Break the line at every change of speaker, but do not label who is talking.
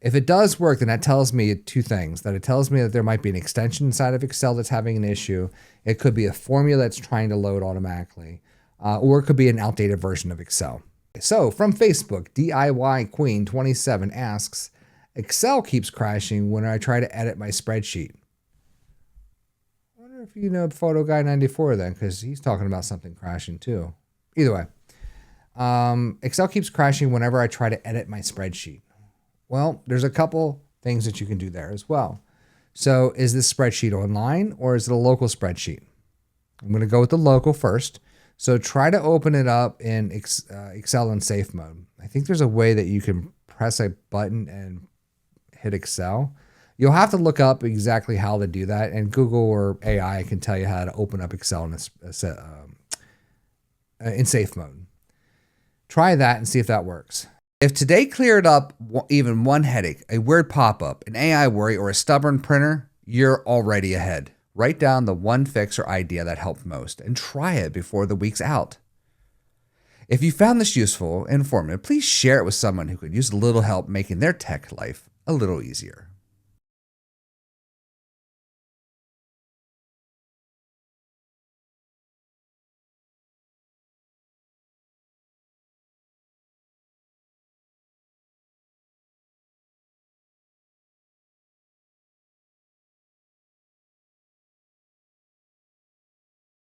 If it does work, then that tells me two things. That it tells me that there might be an extension inside of Excel that's having an issue. It could be a formula that's trying to load automatically, or it could be an outdated version of Excel. So from Facebook, DIY Queen 27 asks, Excel keeps crashing when I try to edit my spreadsheet. I wonder if you know Photo Guy 94 then, because he's talking about something crashing too. Either way, Excel keeps crashing whenever I try to edit my spreadsheet. Well, there's a couple things that you can do there as well. So is this spreadsheet online or is it a local spreadsheet? I'm going to go with the local first. So try to open it up in Excel in safe mode. I think there's a way that you can press a button and hit Excel. You'll have to look up exactly how to do that, and Google or AI can tell you how to open up Excel in safe mode. Try that and see if that works. If today cleared up even one headache, a weird pop-up, an AI worry, or a stubborn printer, you're already ahead. Write down the one fix or idea that helped most and try it before the week's out. If you found this useful and informative, please share it with someone who could use a little help making their tech life a little easier.